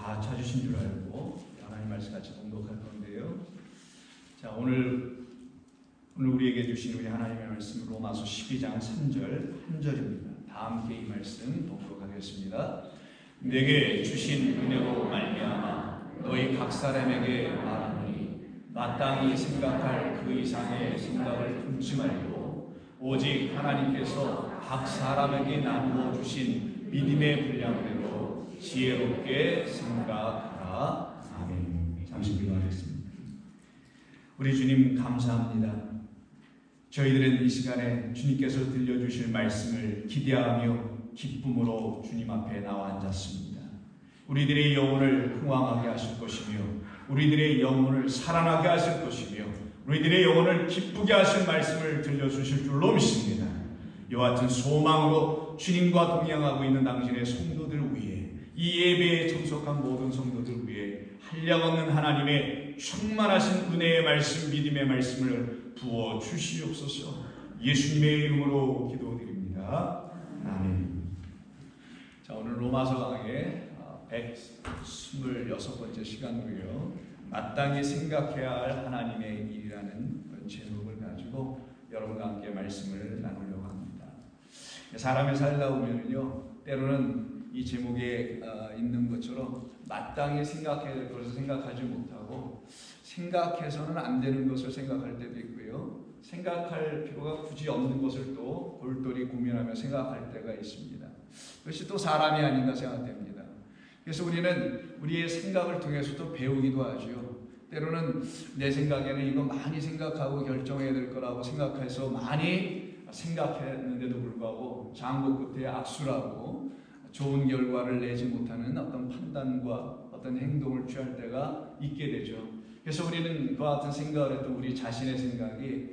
다 찾으신 줄 알고 하나님 말씀 같이 봉독할 건데요. 자, 오늘 우리에게 주신 우리 하나님의 말씀 로마서 12장 3절 1절입니다. 다 함께 이 말씀 봉독하겠습니다. 내게 주신 은혜로 말미암아 너희 각 사람에게 말하노니 마땅히 생각할 그 이상의 생각을 품지 말고 오직 하나님께서 각 사람에게 나누어 주신 믿음의 분량대로 지혜롭게 생각하라. 아멘. 잠시 기도하겠습니다. 우리 주님 감사합니다. 저희들은 이 시간에 주님께서 들려주실 말씀을 기대하며 기쁨으로 주님 앞에 나와 앉았습니다. 우리들의 영혼을 흥왕하게 하실 것이며 우리들의 영혼을 살아나게 하실 것이며 우리들의 영혼을 기쁘게 하실 말씀을 들려주실 줄로 믿습니다. 이와 같은 소망으로 주님과 동행하고 있는 당신의 성도들 위해 이 예배에 참석한 모든 성도들 위해 한량없는 하나님의 충만하신 은혜의 말씀, 믿음의 말씀을 부어 주시옵소서. 예수님의 이름으로 기도드립니다. 아멘. 자, 오늘 로마서 강의 126번째 시간으로요. 마땅히 생각해야 할 하나님의 일이라는 그런 제목을 가지고 여러분과 함께 말씀을 나누려고 합니다. 사람이 살다 보면요, 때로는 이 제목에 있는 것처럼 마땅히 생각해야 될 것을 생각하지 못하고 생각해서는 안 되는 것을 생각할 때도 있고요. 생각할 필요가 굳이 없는 것을 또 골똘히 고민하며 생각할 때가 있습니다. 그것이 또 사람이 아닌가 생각됩니다. 그래서 우리는 우리의 생각을 통해서도 배우기도 하죠. 때로는 내 생각에는 이거 많이 생각하고 결정해야 될 거라고 생각해서 많이 생각했는데도 불구하고 장고 끝에 악수라고 좋은 결과를 내지 못하는 어떤 판단과 어떤 행동을 취할 때가 있게 되죠. 그래서 우리는 그와 같은 생각을 했던 우리 자신의 생각이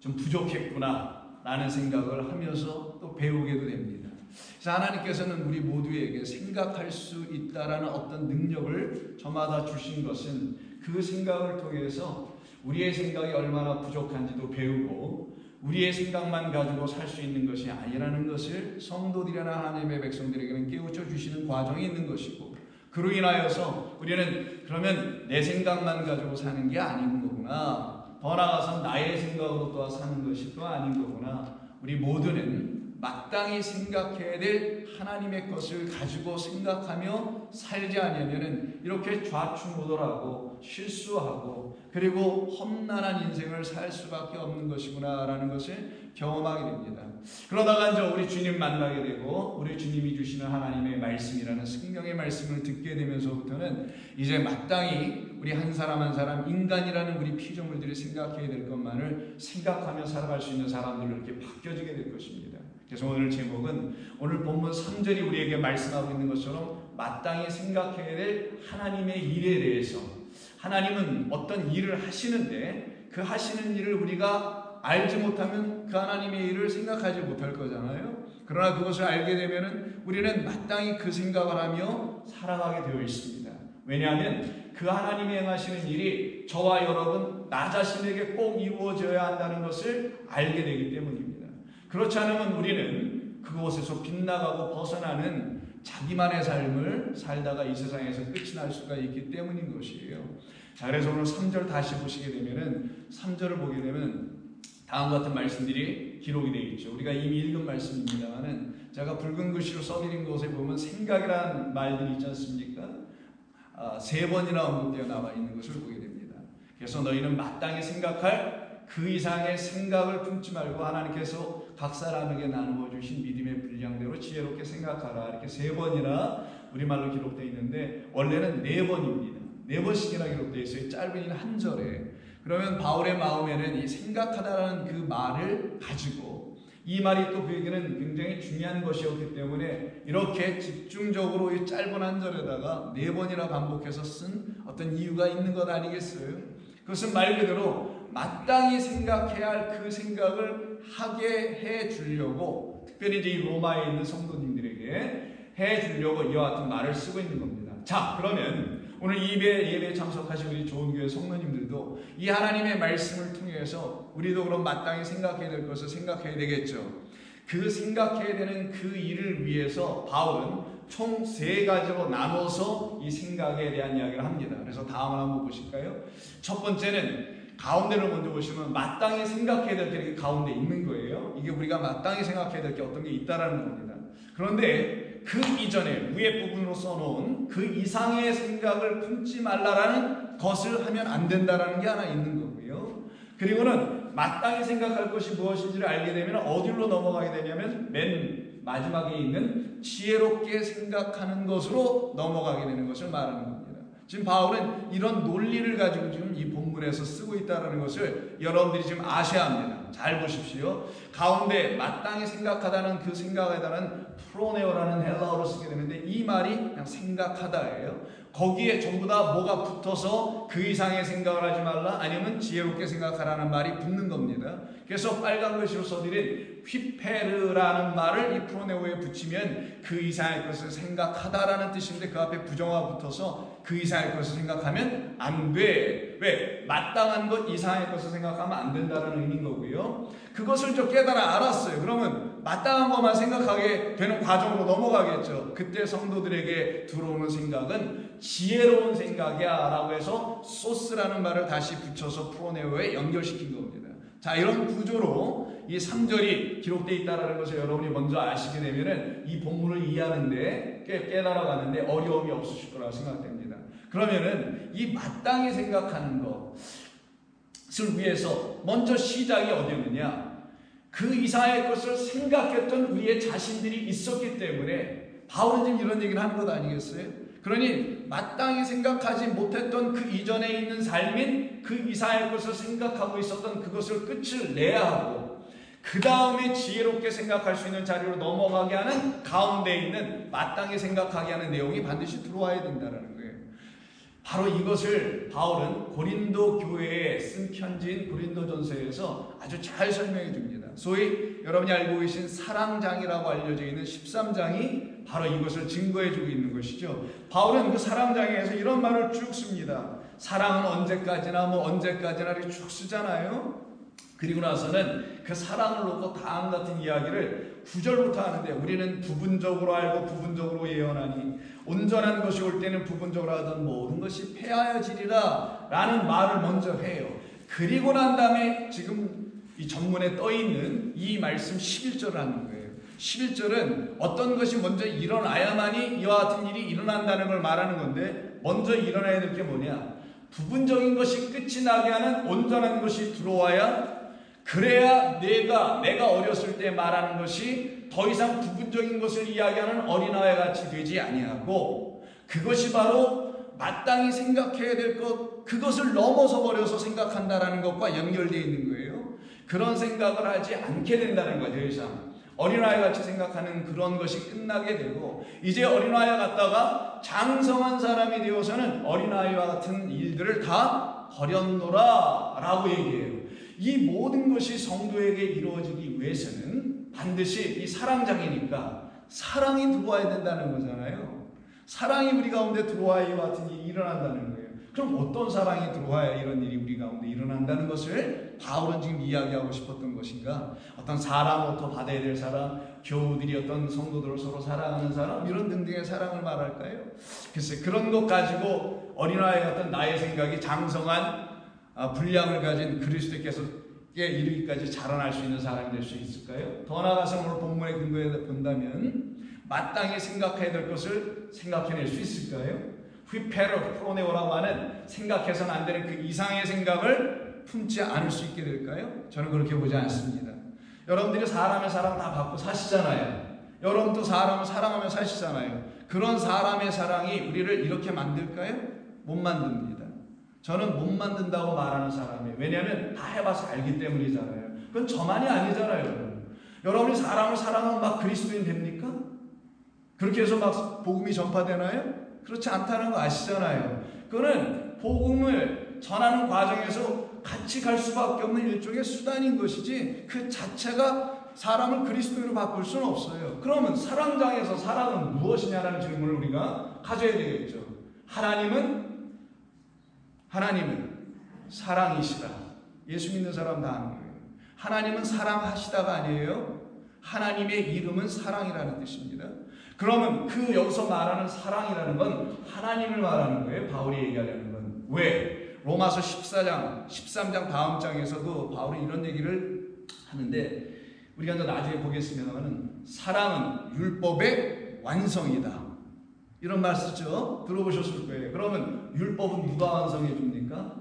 좀 부족했구나 라는 생각을 하면서 또 배우게도 됩니다. 그래서 하나님께서는 우리 모두에게 생각할 수 있다라는 어떤 능력을 저마다 주신 것은 그 생각을 통해서 우리의 생각이 얼마나 부족한지도 배우고 우리의 생각만 가지고 살 수 있는 것이 아니라는 것을 성도들이나 하나님의 백성들에게는 깨우쳐 주시는 과정이 있는 것이고, 그로 인하여서 우리는 그러면 내 생각만 가지고 사는 게 아닌 거구나, 더 나아가서 나의 생각으로 또 사는 것이 또 아닌 거구나, 우리 모두는 마땅히 생각해야 될 하나님의 것을 가지고 생각하며 살지 않으면 이렇게 좌충우돌하고 실수하고 그리고 험난한 인생을 살 수밖에 없는 것이구나 라는 것을 경험하게 됩니다. 그러다가 이제 우리 주님 만나게 되고 우리 주님이 주시는 하나님의 말씀이라는 성경의 말씀을 듣게 되면서부터는 이제 마땅히 우리 한 사람 한 사람 인간이라는 우리 피조물들이 생각해야 될 것만을 생각하며 살아갈 수 있는 사람들로 이렇게 바뀌어지게 될 것입니다. 그래서 오늘 제목은 오늘 본문 3절이 우리에게 말씀하고 있는 것처럼 마땅히 생각해야 될 하나님의 일에 대해서, 하나님은 어떤 일을 하시는데 그 하시는 일을 우리가 알지 못하면 그 하나님의 일을 생각하지 못할 거잖아요. 그러나 그것을 알게 되면 우리는 마땅히 그 생각을 하며 살아가게 되어 있습니다. 왜냐하면 그 하나님이 행하시는 일이 저와 여러분 나 자신에게 꼭 이루어져야 한다는 것을 알게 되기 때문입니다. 그렇지 않으면 우리는 그곳에서 빗나가고 벗어나는 자기만의 삶을 살다가 이 세상에서 끝이 날 수가 있기 때문인 것이에요. 자, 그래서 오늘 3절 다시 보시게 되면은 3절을 보게 되면 다음과 같은 말씀들이 기록이 되어 있죠. 우리가 이미 읽은 말씀입니다만은 제가 붉은 글씨로 써드린 곳에 보면 생각이라는 말들이 있지 않습니까? 3번이나 언급되어 나와 있는 것을 보게 됩니다. 그래서 너희는 마땅히 생각할 그 이상의 생각을 품지 말고 하나님께서 각 사람에게 나누어 주신 믿음의 분량대로 지혜롭게 생각하라. 이렇게 3번이나 우리말로 기록되어 있는데 원래는 4번입니다. 4번씩이나 기록되어 있어요. 짧은 한 절에. 그러면 바울의 마음에는 이 생각하다라는 그 말을 가지고 이 말이 또 그에게는 굉장히 중요한 것이었기 때문에 이렇게 집중적으로 이 짧은 한 절에다가 4번이나 반복해서 쓴 어떤 이유가 있는 것 아니겠어요? 그것은 말 그대로 마땅히 생각해야 할 그 생각을 하게 해 주려고, 특별히 이제 이 로마에 있는 성도님들에게 해 주려고 이와 같은 말을 쓰고 있는 겁니다. 자, 그러면 오늘 예배에 참석하신 우리 좋은 교회 성도님들도 이 하나님의 말씀을 통해서 우리도 그럼 마땅히 생각해야 될 것을 생각해야 되겠죠. 그 생각해야 되는 그 일을 위해서 바울은 총 세 가지로 나눠서 이 생각에 대한 이야기를 합니다. 그래서 다음을 한번 보실까요? 첫 번째는 가운데를 먼저 보시면 마땅히 생각해야 될 게 가운데 있는 거예요. 이게 우리가 마땅히 생각해야 될 게 어떤 게 있다라는 겁니다. 그런데 그 이전에 위에 부분으로 써놓은 그 이상의 생각을 품지 말라라는 것을 하면 안 된다라는 게 하나 있는 거고요. 그리고는 마땅히 생각할 것이 무엇인지를 알게 되면 어디로 넘어가게 되냐면 맨 마지막에 있는 지혜롭게 생각하는 것으로 넘어가게 되는 것을 말하는 겁니다. 지금 바울은 이런 논리를 가지고 지금 이 본문에서 쓰고 있다는 것을 여러분들이 지금 아셔야 합니다. 잘 보십시오. 가운데 마땅히 생각하다는 그 생각에 대한 프로네오라는 헬라어로 쓰게 되는데 이 말이 그냥 생각하다예요. 거기에 전부 다 뭐가 붙어서 그 이상의 생각을 하지 말라 아니면 지혜롭게 생각하라는 말이 붙는 겁니다. 그래서 빨간 글씨로 써드린 휘페르라는 말을 이 프로네오에 붙이면 그 이상의 것을 생각하다라는 뜻인데 그 앞에 부정어가 붙어서 그 이상의 것을 생각하면 안 돼. 왜? 마땅한 것 이상의 것을 생각하면 안 된다는 의미인 거고요. 그것을 좀 깨달아 알았어요. 그러면 마땅한 것만 생각하게 되는 과정으로 넘어가겠죠. 그때 성도들에게 들어오는 생각은 지혜로운 생각이야 라고 해서 소스라는 말을 다시 붙여서 프로네오에 연결시킨 겁니다. 자, 이런 구조로 이 3절이 기록되어 있다는 것을 여러분이 먼저 아시게 되면 이 본문을 이해하는데 깨달아가는데 어려움이 없으실 거라고 생각됩니다. 그러면은 이 마땅히 생각하는 것을 위해서 먼저 시작이 어디였느냐? 그 이상의 것을 생각했던 우리의 자신들이 있었기 때문에 바울은 지금 이런 얘기를 하는 것 아니겠어요? 그러니 마땅히 생각하지 못했던 그 이전에 있는 삶인 그 이상의 것을 생각하고 있었던 그것을 끝을 내야 하고 그 다음에 지혜롭게 생각할 수 있는 자리로 넘어가게 하는 가운데 있는 마땅히 생각하게 하는 내용이 반드시 들어와야 된다는 거예요. 바로 이것을 바울은 고린도 교회에 쓴 편지인 고린도전서에서 아주 잘 설명해 줍니다. 소위 여러분이 알고 계신 사랑장이라고 알려져 있는 13장이 바로 이것을 증거해 주고 있는 것이죠. 바울은 그 사랑장에서 이런 말을 쭉 씁니다. 사랑은 언제까지나 언제까지나 이렇게 쭉 쓰잖아요. 그리고 나서는 그 사랑을 놓고 다음 같은 이야기를 9절부터 하는데 우리는 부분적으로 알고 부분적으로 예언하니 온전한 것이 올 때는 부분적으로 하던 모든 것이 폐하여지리라 라는 말을 먼저 해요. 그리고 난 다음에 지금 이 전문에 떠있는 이 말씀 11절을 하는 거예요. 11절은 어떤 것이 먼저 일어나야만이 이와 같은 일이 일어난다는 걸 말하는 건데 먼저 일어나야 될 게 뭐냐? 부분적인 것이 끝이 나게 하는 온전한 것이 들어와야 그래야 내가 어렸을 때 말하는 것이 더 이상 부분적인 것을 이야기하는 어린아이 같이 되지 아니하고 그것이 바로 마땅히 생각해야 될 것 그것을 넘어서 버려서 생각한다라는 것과 연결되어 있는 거예요. 그런 생각을 하지 않게 된다는 거죠. 더 이상 어린아이 같이 생각하는 그런 것이 끝나게 되고 이제 어린아이 같다가 장성한 사람이 되어서는 어린아이와 같은 일들을 다 버렸노라 라고 얘기해요. 이 모든 것이 성도에게 이루어지기 위해서는 반드시 이 사랑장이니까 사랑이 들어와야 된다는 거잖아요. 사랑이 우리 가운데 들어와야 이와 같은 일이 일어난다는 거예요. 그럼 어떤 사랑이 들어와야 이런 일이 우리 가운데 일어난다는 것을 바울은 지금 이야기하고 싶었던 것인가? 어떤 사랑부터 받아야 될 사람, 교우들이 어떤 성도들을 서로 사랑하는 사람, 이런 등등의 사랑을 말할까요? 글쎄 그런 것 가지고 어린아이 같은 나의 생각이 장성한 분량을 가진 그리스도께서 이르기까지 자라날 수 있는 사람이 될 수 있을까요? 더 나아가서 오늘 본문의 근거에 본다면 마땅히 생각해야 될 것을 생각해낼 수 있을까요? 휘페르 프로네오라고 하는 생각해서는 안 되는 그 이상의 생각을 품지 않을 수 있게 될까요? 저는 그렇게 보지 않습니다. 여러분들이 사람의 사랑 다 받고 사시잖아요. 여러분도 사람을 사랑하며 사시잖아요. 그런 사람의 사랑이 우리를 이렇게 만들까요? 못 만듭니다. 저는 못 만든다고 말하는 사람이에요. 왜냐하면 다 해봐서 알기 때문이잖아요. 그건 저만이 아니잖아요. 여러분이 사람을 사랑하면 막 그리스도인 됩니까? 그렇게 해서 막 복음이 전파되나요? 그렇지 않다는 거 아시잖아요. 그거는 복음을 전하는 과정에서 같이 갈 수밖에 없는 일종의 수단인 것이지 그 자체가 사람을 그리스도인으로 바꿀 수는 없어요. 그러면 사랑장에서 사랑은 무엇이냐라는 질문을 우리가 가져야 되겠죠. 하나님은 사랑이시다. 예수 믿는 사람 다 아는 거예요. 하나님은 사랑하시다가 아니에요. 하나님의 이름은 사랑이라는 뜻입니다. 그러면 그 여기서 말하는 사랑이라는 건 하나님을 말하는 거예요. 바울이 얘기하려는 건. 왜? 로마서 14장, 13장 다음 장에서도 바울이 이런 얘기를 하는데 우리가 이제 나중에 보겠습니다만 사랑은 율법의 완성이다. 이런 말 쓰죠. 들어보셨을 거예요. 그러면 율법은 누가 완성해 줍니까?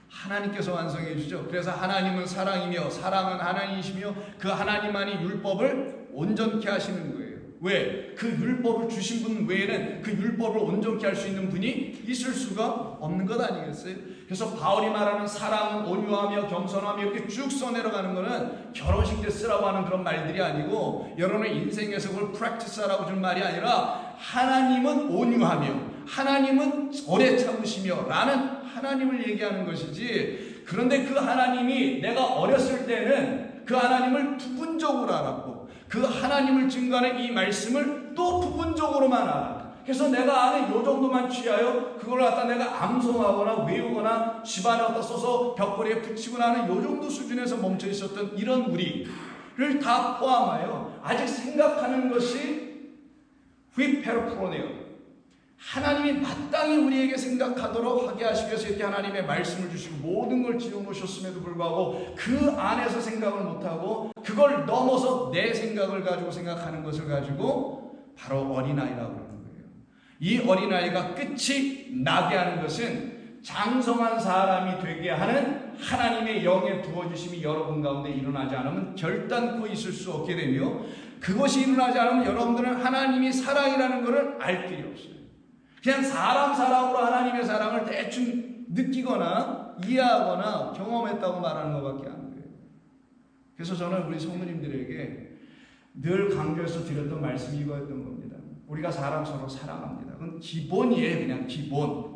하나님께서 완성해 주죠. 그래서 하나님은 사랑이며 사랑은 하나님이시며 그 하나님만이 율법을 온전케 하시는 거예요. 왜? 그 율법을 주신 분 외에는 그 율법을 온전케 할 수 있는 분이 있을 수가 없는 것 아니겠어요? 그래서 바울이 말하는 사랑은 온유하며 겸손하며 이렇게 쭉 써내려가는 거는 결혼식 때 쓰라고 하는 그런 말들이 아니고 여러분의 인생에서 그걸 practice하라고 주는 말이 아니라 하나님은 온유하며 하나님은 오래 참으시며 라는 하나님을 얘기하는 것이지. 그런데 그 하나님이 내가 어렸을 때는 그 하나님을 부분적으로 알았고 그 하나님을 증거하는 이 말씀을 또 부분적으로만 알아. 그래서 내가 아는 요 정도만 취하여 그걸 갖다 내가 암송하거나 외우거나 집안에 갖다 써서 벽걸이에 붙이거나 하는 요 정도 수준에서 멈춰 있었던 이런 우리를 다 포함하여 아직 생각하는 것이 휘페르프로네요. 하나님이 마땅히 우리에게 생각하도록 하게 하시기 위해서 이렇게 하나님의 말씀을 주시고 모든 걸 지어놓으셨음에도 불구하고 그 안에서 생각을 못하고 그걸 넘어서 내 생각을 가지고 생각하는 것을 가지고 바로 어린아이라고 그러는 거예요. 이 어린아이가 끝이 나게 하는 것은 장성한 사람이 되게 하는 하나님의 영에 부어주심이 여러분 가운데 일어나지 않으면 결단코 있을 수 없게 되며 그것이 일어나지 않으면 여러분들은 하나님이 사랑이라는 것을 알 길이 없어요. 그냥 사랑으로 하나님의 사랑을 대충 느끼거나 이해하거나 경험했다고 말하는 것밖에 안 돼요. 그래서 저는 우리 성도님들에게 늘 강조해서 드렸던 말씀이 이거였던 겁니다. 우리가 사람 서로 사랑합니다. 그건 기본이에요. 그냥 기본.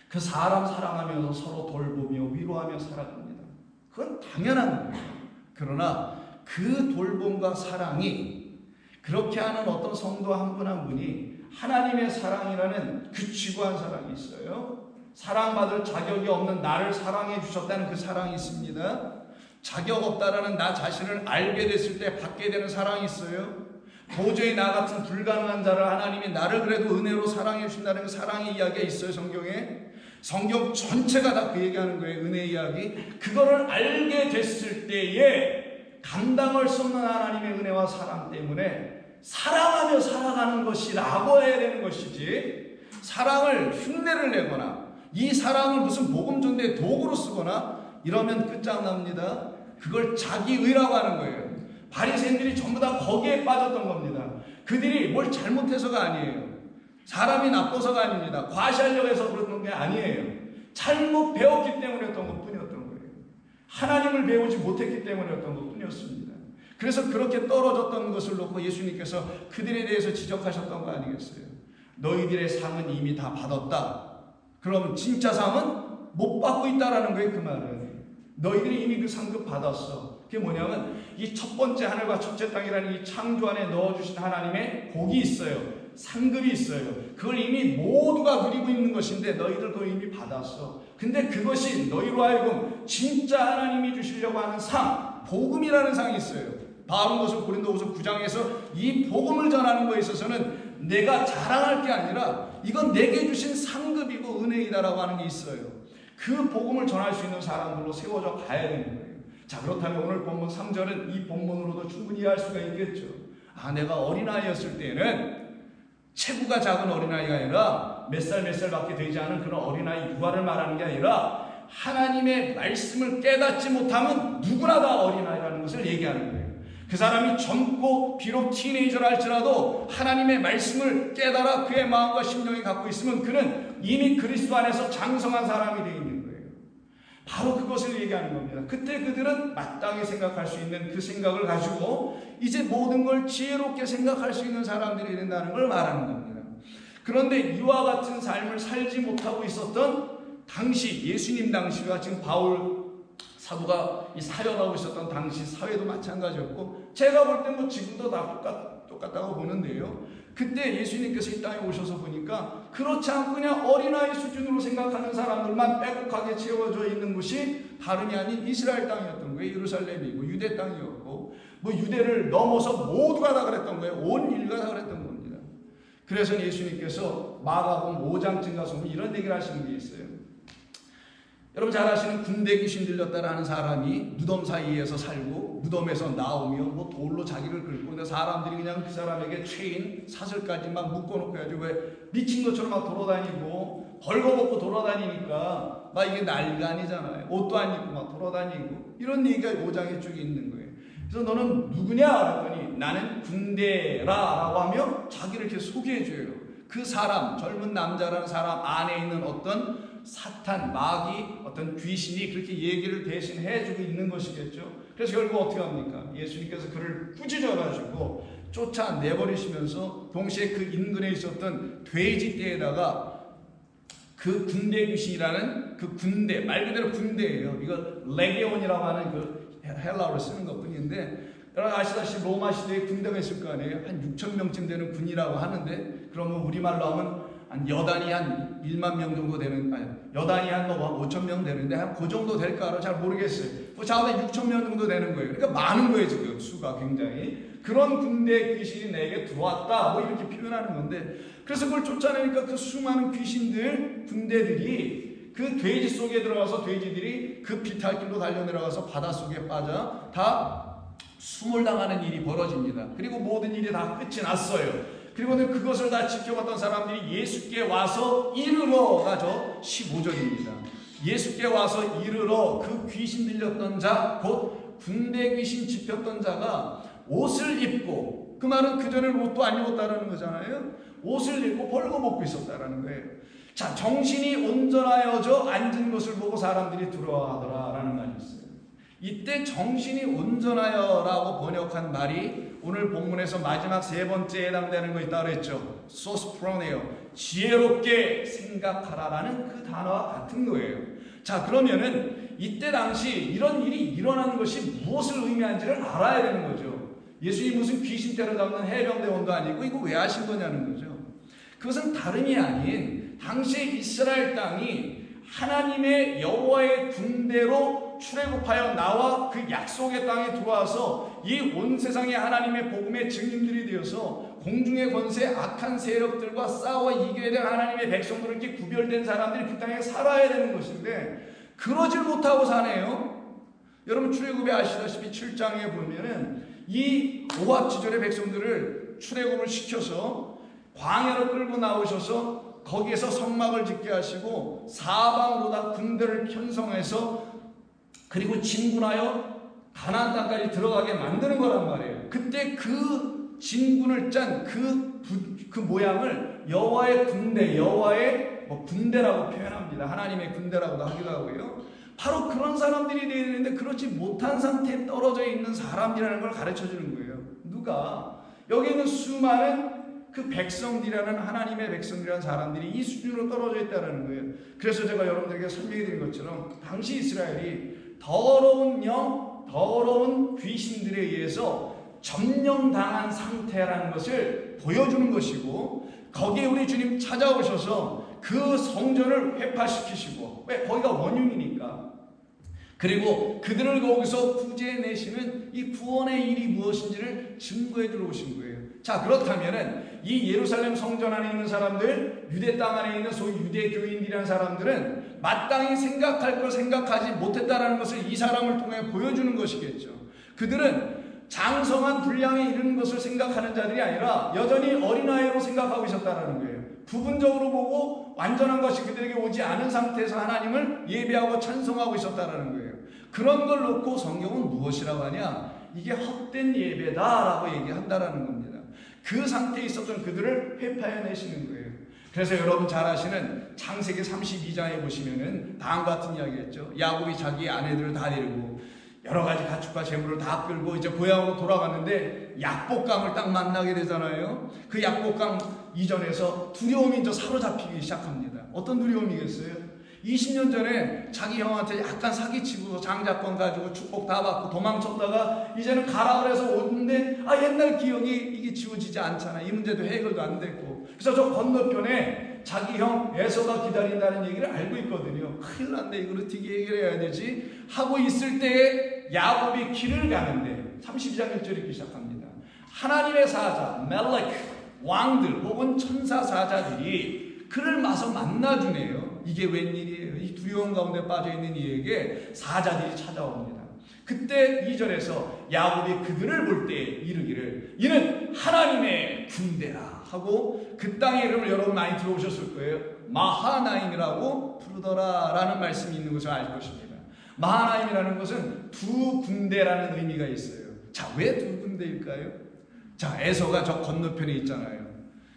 그 사람 사랑하면서 서로 돌보며 위로하며 살아갑니다. 그건 당연한 거예요. 그러나 그 돌봄과 사랑이 그렇게 하는 어떤 성도 한 분 한 분이 하나님의 사랑이라는 그 지구한 사랑이 있어요. 사랑받을 자격이 없는 나를 사랑해 주셨다는 그 사랑이 있습니다. 자격 없다라는 나 자신을 알게 됐을 때 받게 되는 사랑이 있어요. 도저히 나 같은 불가능한 자를 하나님이 나를 그래도 은혜로 사랑해 주신다는 그 사랑의 이야기가 있어요. 성경에. 성경 전체가 다 그 얘기하는 거예요. 은혜 이야기. 그거를 알게 됐을 때에 감당할 수 없는 하나님의 은혜와 사랑 때문에 사랑하며 살아가는 것이라고 해야 되는 것이지 사랑을 흉내를 내거나 이 사랑을 무슨 복음 전도의 도구로 쓰거나 이러면 끝장납니다. 그걸 자기의라고 하는 거예요. 바리새인들이 전부 다 거기에 빠졌던 겁니다. 그들이 뭘 잘못해서가 아니에요. 사람이 나빠서가 아닙니다. 과시하려고 해서 그랬던 게 아니에요. 잘못 배웠기 때문에 했던 것뿐이었던 거예요. 하나님을 배우지 못했기 때문에 했던 것뿐이었습니다. 그래서 그렇게 떨어졌던 것을 놓고 예수님께서 그들에 대해서 지적하셨던 거 아니겠어요? 너희들의 상은 이미 다 받았다. 그럼 진짜 상은 못 받고 있다라는 거예요. 그 말은 너희들이 이미 그 상급 받았어. 그게 뭐냐면 이 첫 번째 하늘과 첫째 땅이라는 이 창조 안에 넣어주신 하나님의 복이 있어요. 상급이 있어요. 그걸 이미 모두가 누리고 있는 것인데 너희들 그걸 이미 받았어. 근데 그것이 너희로 하여금 진짜 하나님이 주시려고 하는 상, 복음이라는 상이 있어요. 바울은 고린도후서 9장에서 이 복음을 전하는 것에 있어서는 내가 자랑할 게 아니라 이건 내게 주신 상급이고 은혜이다라고 하는 게 있어요. 그 복음을 전할 수 있는 사람들로 세워져 가야 되는 거예요. 자, 그렇다면 오늘 본문 3절은 이 본문으로도 충분히 이해할 수가 있겠죠. 아, 내가 어린아이였을 때는 체구가 작은 어린아이가 아니라 몇 살밖에 되지 않은 그런 어린아이 유아를 말하는 게 아니라 하나님의 말씀을 깨닫지 못하면 누구나 다 어린아이라는 것을 얘기하는 거예요. 그 사람이 젊고 비록 티네이저라 할지라도 하나님의 말씀을 깨달아 그의 마음과 심령이 갖고 있으면 그는 이미 그리스도 안에서 장성한 사람이 되어 있는 거예요. 바로 그것을 얘기하는 겁니다. 그때 그들은 마땅히 생각할 수 있는 그 생각을 가지고 이제 모든 걸 지혜롭게 생각할 수 있는 사람들이 된다는 걸 말하는 겁니다. 그런데 이와 같은 삶을 살지 못하고 있었던 당시 예수님 당시가 지금 바울 사도가 이 사역하고 있었던 당시 사회도 마찬가지였고 제가 볼 때 뭐 지금도 다 똑같다고 보는데요. 그때 예수님께서 이 땅에 오셔서 보니까 그렇지 않고 그냥 어린아이 수준으로 생각하는 사람들만 빼곡하게 채워져 있는 곳이 다름이 아닌 이스라엘 땅이었던 거예요. 예루살렘이고 유대 땅이었고 뭐 유대를 넘어서 모두가 다 그랬던 거예요. 온 인류가 다 그랬던 겁니다. 그래서 예수님께서 마가복음 5장쯤 가서 이런 얘기를 하시는 게 있어요. 여러분 잘 아시는 군대 귀신 들렸다라는 사람이 무덤 사이에서 살고 무덤에서 나오며 뭐 돌로 자기를 긁고 근데 사람들이 그냥 그 사람에게 체인 사슬까지 막 묶어놓고 해야지 왜 미친 것처럼 막 돌아다니고 벌거벗고 돌아다니니까 막 이게 난리가 아니잖아요. 옷도 안 입고 막 돌아다니고 이런 얘기가 5장에 쭉 있는 거예요. 그래서 너는 누구냐 그랬더니 나는 군대라라고 하며 자기를 이렇게 소개해줘요. 그 사람 젊은 남자라는 사람 안에 있는 어떤 사탄, 마귀, 어떤 귀신이 그렇게 얘기를 대신 해주고 있는 것이겠죠. 그래서 결국 어떻게 합니까? 예수님께서 그를 꾸짖어가지고 쫓아내버리시면서 동시에 그 인근에 있었던 돼지떼에다가 그 군대 귀신이라는 그 군대, 말 그대로 군대예요. 이거 레게온이라고 하는 그 헬라어로 쓰는 것 뿐인데 여러분 아시다시피 로마 시대에 군대가 있을 거 아니에요. 한 6천 명쯤 되는 군이라고 하는데 그러면 우리말로 하면 한 여단이 한 1만 명 정도 되는, 아니, 여단이 한 5천 명 되는데 한 그 정도 될까요? 잘 모르겠어요. 뭐 자원에 6천 명 정도 되는 거예요. 그러니까 많은 거예요 지금 수가 굉장히. 그런 군대 귀신이 내게 들어왔다 뭐 이렇게 표현하는 건데 그래서 그걸 쫓아내니까 그 수많은 귀신들 군대들이 그 돼지 속에 들어가서 돼지들이 그 비탈길로 달려내려가서 바닷속에 빠져 다 숨을 당하는 일이 벌어집니다. 그리고 모든 일이 다 끝이 났어요. 그리고는 그것을 다 지켜봤던 사람들이 예수께 와서 이르러 가죠. 15절입니다. 예수께 와서 이르러 그 귀신 들렸던 자, 곧 군대 귀신 집혔던 자가 옷을 입고, 그 말은 그전에는 옷도 안 입었다라는 거잖아요. 옷을 입고 벌거벗고 있었다라는 거예요. 자, 정신이 온전하여져 앉은 것을 보고 사람들이 두려워하더라라는 말이 있어요. 이때 정신이 온전하여라고 번역한 말이 오늘 본문에서 마지막 세 번째에 해당되는 거 있다고 그랬죠. 소스프로네요. 지혜롭게 생각하라라는 그 단어와 같은 거예요. 자, 그러면은 이때 당시 이런 일이 일어난 것이 무엇을 의미하는지를 알아야 되는 거죠. 예수님이 무슨 귀신 때려잡는 해병대원도 아니고 이거 왜 하신 거냐는 거죠. 그것은 다름이 아닌 당시에 이스라엘 땅이 하나님의 여호와의 군대로 출애굽하여 나와 그 약속의 땅에 들어와서 이 온 세상의 하나님의 복음의 증인들이 되어서 공중의 권세 악한 세력들과 싸워 이겨야 될 하나님의 백성들을 이렇게 구별된 사람들이 그 땅에 살아야 되는 것인데 그러질 못하고 사네요. 여러분 출애굽에 아시다시피 7장에 보면은 이 모압지존의 백성들을 출애굽을 시켜서 광야로 끌고 나오셔서 거기에서 성막을 짓게 하시고 사방으로 다 군대를 편성해서 그리고 진군하여 가나안 땅까지 들어가게 만드는 거란 말이에요. 그때 그 진군을 짠 그 모양을 여호와의 군대, 여호와의 군대라고 표현합니다. 하나님의 군대라고도 하기도 하고요. 바로 그런 사람들이 되어야 되는데 그렇지 못한 상태에 떨어져 있는 사람이라는 걸 가르쳐 주는 거예요. 누가? 여기 있는 수많은 그 백성들이라는 하나님의 백성들이라는 사람들이 이 수준으로 떨어져 있다는 거예요. 그래서 제가 여러분들에게 설명해 드린 것처럼 당시 이스라엘이 더러운 영, 더러운 귀신들에 의해서 점령당한 상태라는 것을 보여주는 것이고 거기에 우리 주님 찾아오셔서 그 성전을 회파시키시고 왜? 거기가 원흉이니까. 그리고 그들을 거기서 구제해내시는 이 구원의 일이 무엇인지를 증거해 주러 오신 거예요. 자, 그렇다면은 이 예루살렘 성전 안에 있는 사람들, 유대 땅 안에 있는 소위 유대 교인들이라는 사람들은 마땅히 생각할 걸 생각하지 못했다라는 것을 이 사람을 통해 보여주는 것이겠죠. 그들은 장성한 분량에 이르는 것을 생각하는 자들이 아니라 여전히 어린아이로 생각하고 있었다는 거예요. 부분적으로 보고 완전한 것이 그들에게 오지 않은 상태에서 하나님을 예배하고 찬송하고 있었다는 거예요. 그런 걸 놓고 성경은 무엇이라고 하냐? 이게 헛된 예배다라고 얘기한다라는 겁니다. 그 상태에 있었던 그들을 회파해내시는 거예요. 그래서 여러분 잘 아시는 창세기 32장에 보시면은 다음과 같은 이야기였죠. 야곱이 자기 아내들을 다 데리고 여러 가지 가축과 재물을 다 끌고 이제 고향으로 돌아갔는데 약복강을 딱 만나게 되잖아요. 그 약복강 이전에서 두려움이 이제 사로잡히기 시작합니다. 어떤 두려움이겠어요? 20년 전에 자기 형한테 약간 사기치고 장자권 가지고 축복 다 받고 도망쳤다가 이제는 가라 그래서 오는데 옛날 기억이 이게 지워지지 않잖아. 이 문제도 해결도 안 됐고. 그래서 저 건너편에 자기 형 에서가 기다린다는 얘기를 알고 있거든요. 큰일 났네, 이걸 어떻게 해결해야 되지 하고 있을 때에 야곱이 길을 가는데 32장 1절 읽기 시작합니다. 하나님의 사자 멜렉 왕들 혹은 천사 사자들이 그를 마서 만나주네요. 이게 웬일이에요? 이 두려움 가운데 빠져있는 이에게 사자들이 찾아옵니다. 그때 2절에서 야곱이 그들을 볼 때 이르기를 이는 하나님의 군대라 하고 그 땅의 이름을 여러분 많이 들어오셨을 거예요. 마하나임이라고 부르더라 라는 말씀이 있는 것을 알 것입니다. 마하나임이라는 것은 두 군대라는 의미가 있어요. 자, 왜 두 군대일까요? 자, 에서가 저 건너편에 있잖아요.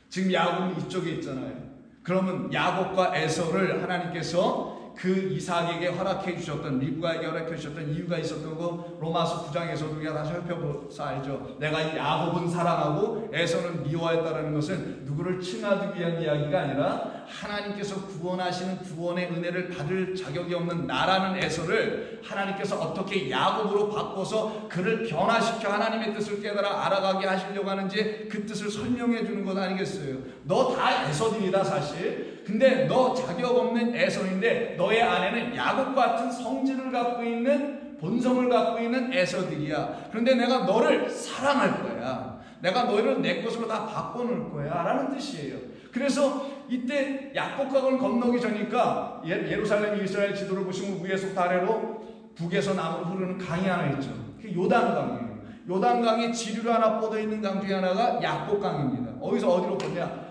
지금 야곱은 이쪽에 있잖아요. 그러면 야곱과 에서를 하나님께서 그 이삭에게 허락해 주셨던, 리브가에게 허락해 주셨던 이유가 있었던 거 로마서 9장에서도 우리가 다시 살펴보서 알죠. 내가 야곱은 사랑하고 에서는 미워했다라는 것은 누구를 칭하기 위한 이야기가 아니라 하나님께서 구원하시는 구원의 은혜를 받을 자격이 없는 나라는 에서를 하나님께서 어떻게 야곱으로 바꿔서 그를 변화시켜 하나님의 뜻을 깨달아 알아가게 하시려고 하는지 그 뜻을 설명해 주는 것 아니겠어요. 너 다 에서들이다 사실. 근데 너 자격 없는 에서인데 너의 안에는 야곱 같은 성질을 갖고 있는, 본성을 갖고 있는 에서들이야. 그런데 내가 너를 사랑할 거야. 내가 너를 내 것으로 다 바꿔놓을 거야 라는 뜻이에요. 그래서 이때 야복강을 건너기 전이니까 예루살렘 이스라엘 지도를 보시면 위에서부터 아래로 북에서 남으로 흐르는 강이 하나 있죠. 그게 요단강이에요. 요단강이 지류로 하나 뻗어 있는 강 중에 하나가 야복강입니다. 어디서 어디로 뻗냐?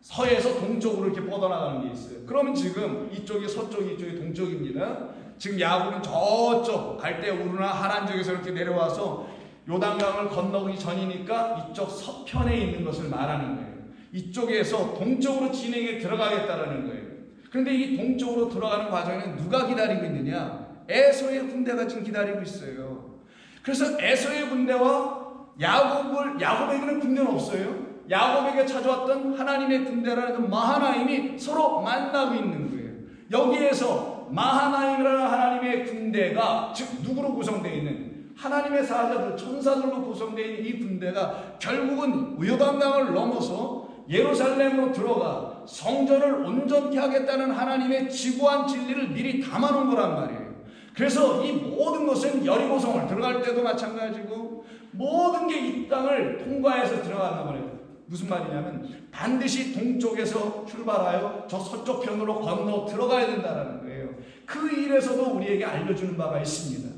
서에서 동쪽으로 이렇게 뻗어나가는 게 있어요. 그러면 지금 이쪽이 서쪽이 이쪽이 동쪽입니다. 지금 야곱은 저쪽 갈대 우르나 하란 쪽에서 이렇게 내려와서 요단강을 건너기 전이니까 이쪽 서편에 있는 것을 말하는 거예요. 이쪽에서 동쪽으로 진행해 들어가겠다라는 거예요. 그런데 이 동쪽으로 들어가는 과정에는 누가 기다리고 있느냐? 에서의 군대가 지금 기다리고 있어요. 그래서 에서의 군대와 야곱에게는 군대는 없어요. 야곱에게 찾아왔던 하나님의 군대라는 그 마하나임이 서로 만나고 있는 거예요. 여기에서 마하나임이라는 하나님의 군대가 즉 누구로 구성되어 있는 하나님의 사자들, 천사들로 구성되어 있는 이 군대가 결국은 요단강을 넘어서 예루살렘으로 들어가 성전을 온전케 하겠다는 하나님의 지고한 진리를 미리 담아놓은 거란 말이에요. 그래서 이 모든 것은 여리고성을 들어갈 때도 마찬가지고 모든 게 이 땅을 통과해서 들어간단 말이에요. 무슨 말이냐면 반드시 동쪽에서 출발하여 저 서쪽 편으로 건너 들어가야 된다는 거예요. 그 일에서도 우리에게 알려주는 바가 있습니다.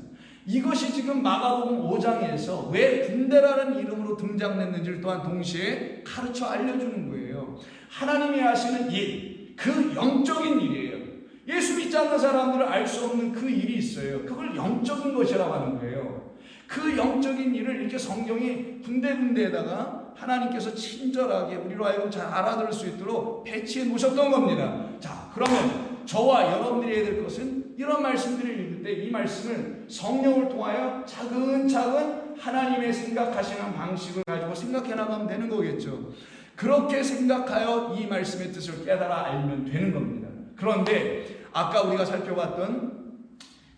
이것이 지금 마가복음 5장에서 왜 군대라는 이름으로 등장했는지를 또한 동시에 가르쳐 알려주는 거예요. 하나님이 하시는 일, 그 영적인 일이에요. 예수 믿지 않는 사람들은 알 수 없는 그 일이 있어요. 그걸 영적인 것이라고 하는 거예요. 그 영적인 일을 이렇게 성경이 군데군데에다가 하나님께서 친절하게 우리로 하여금 잘 알아들을 수 있도록 배치해 놓으셨던 겁니다. 자, 그러면 저와 여러분들이 해야 될 것은 이런 말씀들을 읽을 때 이 말씀을 성령을 통하여 차근차근 하나님의 생각하시는 방식을 가지고 생각해 나가면 되는 거겠죠. 그렇게 생각하여 이 말씀의 뜻을 깨달아 알면 되는 겁니다. 그런데 아까 우리가 살펴봤던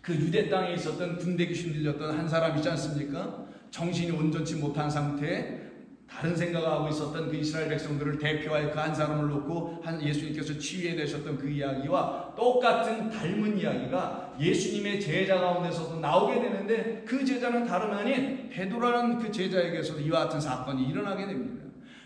그 유대 땅에 있었던 군대 귀신 들렸던 한 사람 있지 않습니까? 정신이 온전치 못한 상태에 다른 생각을 하고 있었던 그 이스라엘 백성들을 대표하여 그 한 사람을 놓고 예수님께서 치유해 내셨던 그 이야기와 똑같은 닮은 이야기가 예수님의 제자 가운데서도 나오게 되는데 그 제자는 다름 아닌 베드로라는 그 제자에게서도 이와 같은 사건이 일어나게 됩니다.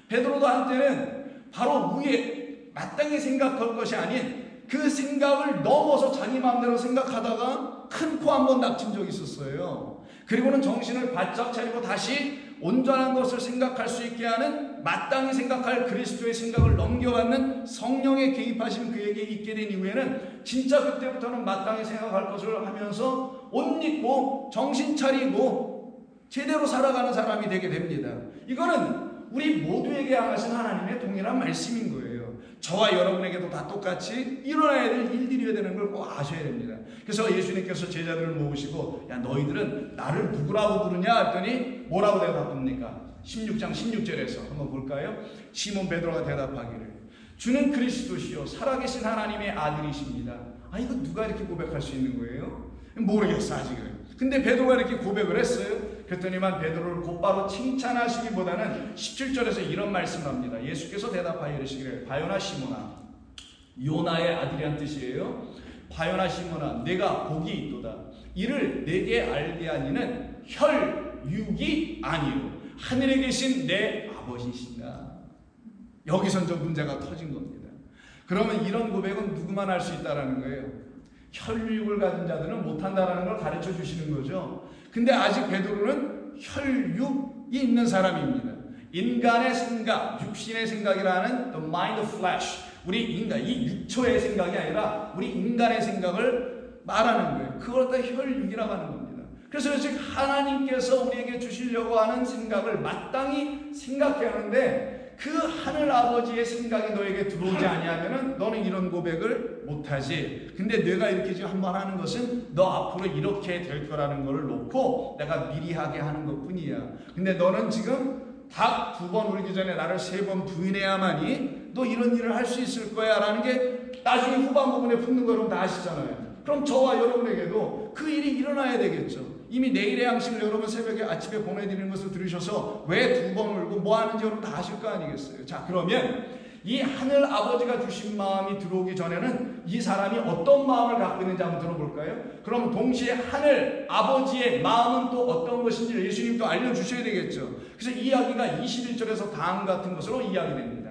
베드로도 한때는 바로 위에 마땅히 생각할 것이 아닌 그 생각을 넘어서 자기 마음대로 생각하다가 큰 코 한 번 닥친 적이 있었어요. 그리고는 정신을 바짝 차리고 다시 온전한 것을 생각할 수 있게 하는 마땅히 생각할 그리스도의 생각을 넘겨받는 성령의 개입하심 그에게 있게 된 이후에는 진짜 그때부터는 마땅히 생각할 것을 하면서 옷 입고 정신 차리고 제대로 살아가는 사람이 되게 됩니다. 이거는 우리 모두에게 향하신 하나님의 동일한 말씀인 거예요. 저와 여러분에게도 다 똑같이 일어나야 될 일들이어야 되는 걸 꼭 아셔야 됩니다. 그래서 예수님께서 제자들을 모으시고 야 너희들은 나를 누구라고 부르냐 했더니 뭐라고 대답합니까? 16장 16절에서 한번 볼까요? 시몬 베드로가 대답하기를 주는 그리스도시요 살아계신 하나님의 아들이십니다. 아, 이거 누가 이렇게 고백할 수 있는 거예요? 모르겠어 아직은. 근데 베드로가 이렇게 고백을 했어요. 그랬더니만 베드로를 곧바로 칭찬하시기보다는 17절에서 이런 말씀을 합니다. 예수께서 대답하여 이르시기를 바요나 시몬아, 요나의 아들이란 뜻이에요. 바요나 시몬아, 내가 복이 있도다. 이를 내게 알게 하니는 혈육이 아니요 하늘에 계신 내 아버지시다. 여기선 좀 문제가 터진 겁니다. 그러면 이런 고백은 누구만 할 수 있다라는 거예요? 혈육을 가진 자들은 못한다라는 걸 가르쳐 주시는 거죠. 근데 아직 베드로는 혈육이 있는 사람입니다. 인간의 생각, 육신의 생각이라는 the mind of flesh, 우리 인간, 이 육초의 생각이 아니라 우리 인간의 생각을 말하는 거예요. 그걸 다 혈육이라고 하는 겁니다. 그래서 즉 하나님께서 우리에게 주시려고 하는 생각을 마땅히 생각해야 하는데 그 하늘 아버지의 생각이 너에게 들어오지 아니하면은 너는 이런 고백을 못하지. 근데 내가 이렇게 지금 한번 하는 것은 너 앞으로 이렇게 될 거라는 거를 놓고 내가 미리 하게 하는 것 뿐이야. 근데 너는 지금 닭 2번 울기 전에 나를 3번 부인해야만이 너 이런 일을 할 수 있을 거야 라는 게 나중에 후반 부분에 붙는 거 여러분 다 아시잖아요. 그럼 저와 여러분에게도 그 일이 일어나야 되겠죠. 이미 내일의 양식을 여러분 새벽에 아침에 보내드리는 것을 들으셔서 왜 2번 울고 뭐 하는지 여러분 다 아실 거 아니겠어요. 자, 그러면 이 하늘 아버지가 주신 마음이 들어오기 전에는 이 사람이 어떤 마음을 갖고 있는지 한번 들어볼까요? 그럼 동시에 하늘 아버지의 마음은 또 어떤 것인지 예수님도 알려주셔야 되겠죠. 그래서 이야기가 21절에서 다음 같은 것으로 이야기됩니다.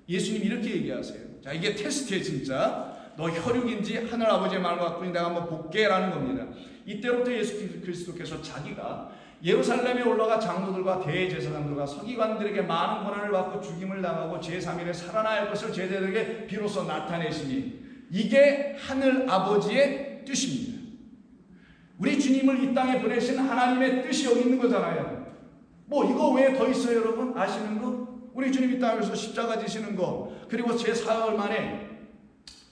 예수님 이렇게 얘기하세요. 자, 이게 테스트에 진짜 너 혈육인지 하늘 아버지의 마음을 갖고 있는지 내가 한번 볼게 라는 겁니다. 이때부터 예수 그리스도께서 자기가 예루살렘에 올라가 장로들과 대제사장들과 서기관들에게 많은 고난을 받고 죽임을 당하고 제3일에 살아날 것을 제자들에게 비로소 나타내시니 이게 하늘 아버지의 뜻입니다. 우리 주님을 이 땅에 보내신 하나님의 뜻이 여기 있는 거잖아요. 뭐 이거 왜 더 있어요 여러분? 아시는 거? 우리 주님 이 땅에서 십자가 지시는 거, 그리고 제4일 만에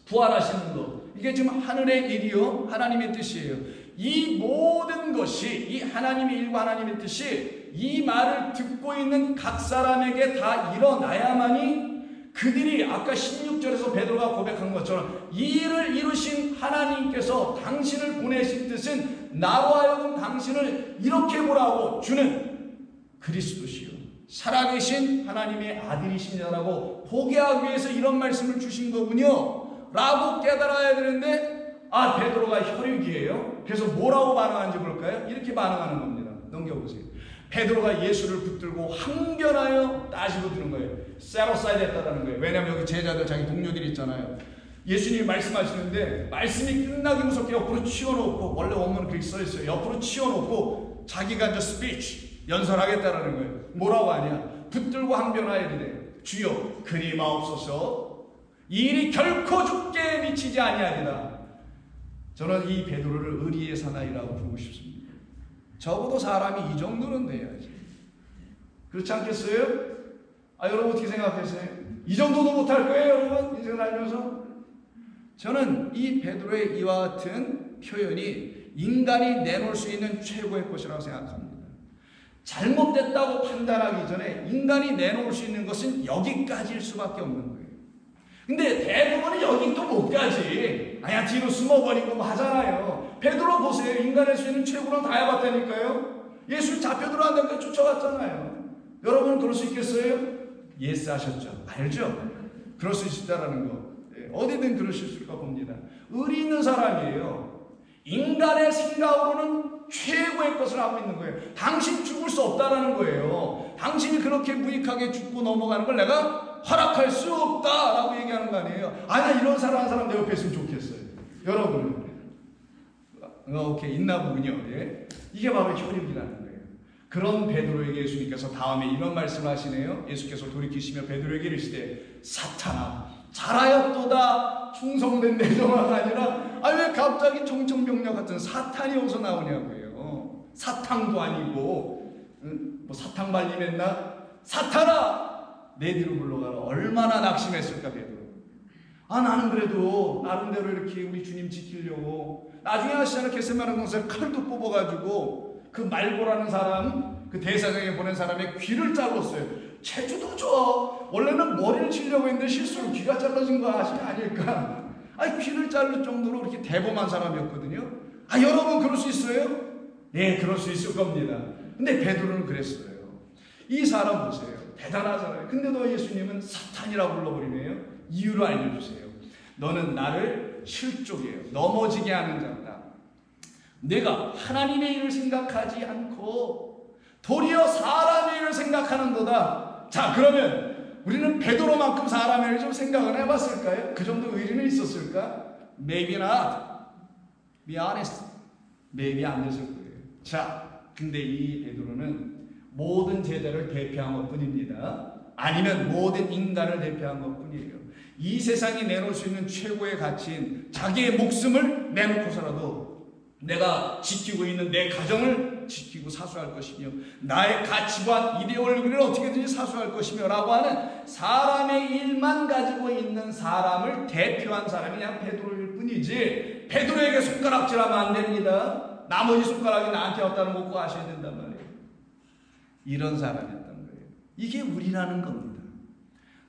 부활하시는 거, 이게 지금 하늘의 일이요 하나님의 뜻이에요. 이 모든 것이 이 하나님의 일과 하나님의 뜻이 이 말을 듣고 있는 각 사람에게 다 일어나야만이 그들이 아까 16절에서 베드로가 고백한 것처럼 이 일을 이루신 하나님께서 당신을 보내신 뜻은 나로 하여금 당신을 이렇게 보라고 주는 그리스도시요 살아계신 하나님의 아들이십니다라고 보게 하기 위해서 이런 말씀을 주신 거군요 라고 깨달아야 되는데 아, 베드로가 혈육이에요. 그래서 뭐라고 반응하는지 볼까요? 이렇게 반응하는 겁니다. 넘겨보세요. 베드로가 예수를 붙들고 항변하여 따지고 드는 거예요. 세로사이드 했다는 거예요. 왜냐하면 여기 제자들 자기 동료들이 있잖아요. 예수님이 말씀하시는데 말씀이 끝나기 무섭게 옆으로 치워놓고, 원래 원문은 그렇게 써있어요. 옆으로 치워놓고 자기가 이제 스피치 연설하겠다라는 거예요. 뭐라고 하냐? 붙들고 항변하여 이르되 주여 그리 마옵소서 이 일이 결코 죽게 미치지 아니하리라. 저는 이 베드로를 의리의 사나이라고 부르고 싶습니다. 적어도 사람이 이 정도는 돼야지. 그렇지 않겠어요? 아, 여러분 어떻게 생각하세요? 이 정도도 못할 거예요, 여러분? 인생 살면서? 저는 이 베드로의 이와 같은 표현이 인간이 내놓을 수 있는 최고의 것이라고 생각합니다. 잘못됐다고 판단하기 전에 인간이 내놓을 수 있는 것은 여기까지일 수밖에 없는 거예요. 근데 대부분은 여기 또 못 가지. 아야 뒤로 숨어버리고 뭐 하잖아요. 베드로 보세요. 인간의 수 있는 최고는 다 해봤다니까요. 예수 잡혀 들어간다니까 쫓아갔잖아요. 여러분은 그럴 수 있겠어요? 예스 하셨죠. 알죠? 그럴 수 있다라는 거. 어디든 그럴 수 있을까 봅니다. 의리 있는 사람이에요. 인간의 생각으로는 최고의 것을 하고 있는 거예요. 당신 죽을 수 없다라는 거예요. 당신이 그렇게 무익하게 죽고 넘어가는 걸 내가 허락할 수 없다라고 얘기하는 거 아니에요. 아, 나 이런 사람 한 사람 내 옆에 있으면 좋겠어요. 여러분은 오케이 있나 보군요. 예? 이게 바로 혈육이라는 거예요. 그런 베드로에게 예수님께서 다음에 이런 말씀을 하시네요. 예수께서 돌이키시며 베드로에게 이르시되 사탄아 잘하였도다. 충성된 내 종아가 아니라 왜 갑자기 정청병력 같은 사탄이 어디서 나오냐고요. 사탕도 아니고 뭐 사탕 발림했나? 사탄아 내 뒤로 물러가라. 얼마나 낙심했을까 베드로. 아, 나는 그래도 나름대로 이렇게 우리 주님 지키려고 나중에 아시잖아요. 겟세마네 동산에 칼도 뽑아가지고 그 말고라는 사람, 그 대사장에 보낸 사람의 귀를 잘랐어요. 체주도 줘. 원래는 머리를 치려고 했는데 실수로 귀가 잘라진 거 아닐까? 아니, 귀를 자를 정도로 그렇게 대범한 사람이었거든요. 아, 여러분 그럴 수 있어요? 네, 그럴 수 있을 겁니다. 근데 베드로는 그랬어요. 이 사람 보세요. 대단하잖아요. 근데 너 예수님은 사탄이라고 불러버리네요. 이유를 알려주세요. 너는 나를 실족이에요. 넘어지게 하는 자다. 내가 하나님의 일을 생각하지 않고 도리어 사람의 일을 생각하는도다. 자, 그러면 우리는 베드로만큼 사람의 일을 좀 생각을 해봤을까요? 그 정도 의리는 있었을까? Maybe not. Be honest. Maybe 안 됐을 거예요. 자, 근데 이 베드로는 모든 제자를 대표한 것 뿐입니다. 아니면 모든 인간을 대표한 것 뿐이에요. 이 세상이 내놓을 수 있는 최고의 가치인 자기의 목숨을 내놓고서라도 내가 지키고 있는 내 가정을 지키고 사수할 것이며 나의 가치관, 이데올로기를 어떻게든지 사수할 것이며 라고 하는 사람의 일만 가지고 있는 사람을 대표한 사람이 그냥 베드로일 뿐이지, 베드로에게 손가락질하면 안 됩니다. 나머지 손가락이 나한테 왔다는 거 꼭 아셔야 된단 말이에요. 이런 사람이었던 거예요. 이게 우리라는 겁니다.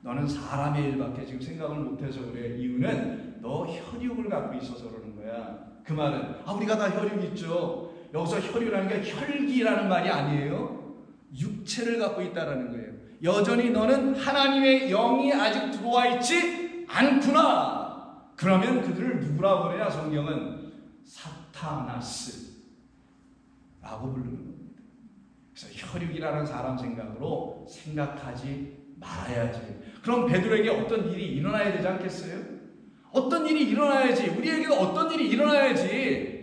너는 사람의 일밖에 지금 생각을 못해서 그래. 이유는 너 혈육을 갖고 있어서 그러는 거야. 그 말은 우리가 다 혈육 있죠. 여기서 혈육이라는 게 혈기라는 말이 아니에요. 육체를 갖고 있다라는 거예요. 여전히 너는 하나님의 영이 아직 들어와 있지 않구나. 그러면 그들을 누구라고 그러냐? 성경은 사타나스라고 부르는 겁니다. 그래서 혈육이라는 사람 생각으로 생각하지 말아야지. 그럼 베드로에게 어떤 일이 일어나야 되지 않겠어요? 어떤 일이 일어나야지. 우리에게도 어떤 일이 일어나야지.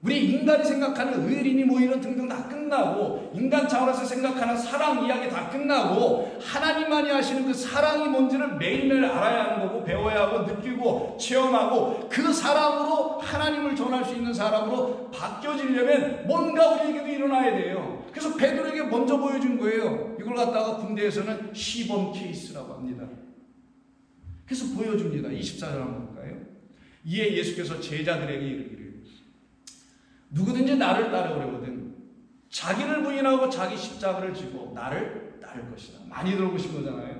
우리 인간이 생각하는 의리니 뭐 이런 등등 다 끝나고, 인간 차원에서 생각하는 사랑 이야기 다 끝나고, 하나님만이 하시는 그 사랑이 뭔지를 매일매일 알아야 하는 거고, 배워야 하고, 느끼고, 체험하고, 그 사람으로 하나님을 전할 수 있는 사람으로 바뀌어지려면 뭔가 우리에게도 일어나야 돼요. 그래서 베드로에게 먼저 보여준 거예요. 이걸 갖다가 군대에서는 시범 케이스라고 합니다. 그래서 보여줍니다. 24절 한번 볼까요? 이에 예수께서 제자들에게 이르기를, 누구든지 나를 따르려거든 자기를 부인하고 자기 십자가를 지고 나를 따를 것이다. 많이 들어보신 거잖아요.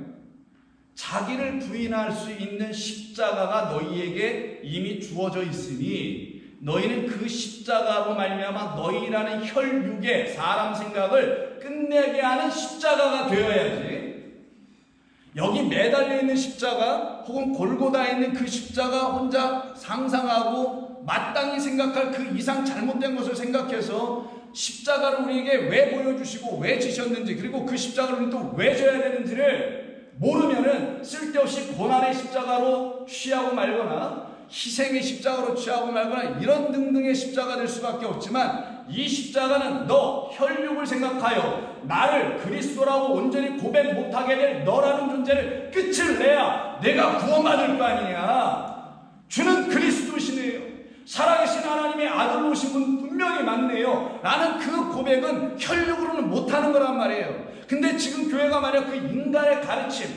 자기를 부인할 수 있는 십자가가 너희에게 이미 주어져 있으니 너희는 그 십자가로 말미암아 너희라는 혈육의 사람 생각을 끝내게 하는 십자가가 되어야지. 여기 매달려 있는 십자가 혹은 골고다에 있는 그 십자가 혼자 상상하고 마땅히 생각할 그 이상 잘못된 것을 생각해서 십자가를 우리에게 왜 보여주시고 왜 지셨는지, 그리고 그 십자가를 또 왜 져야 되는지를 모르면은 쓸데없이 고난의 십자가로 취하고 말거나 희생의 십자가로 취하고 말거나 이런 등등의 십자가 될 수밖에 없지만, 이 십자가는 너 혈육을 생각하여 나를 그리스도라고 온전히 고백 못하게 될 너라는 존재를 끝을 내야 내가 구원받을 거 아니냐. 주는 그리스도시네요. 살아계신 하나님의 아들로 오신 분 분명히 맞네요. 나는 그 고백은 혈육으로는 못하는 거란 말이에요. 근데 지금 교회가 만약 그 인간의 가르침,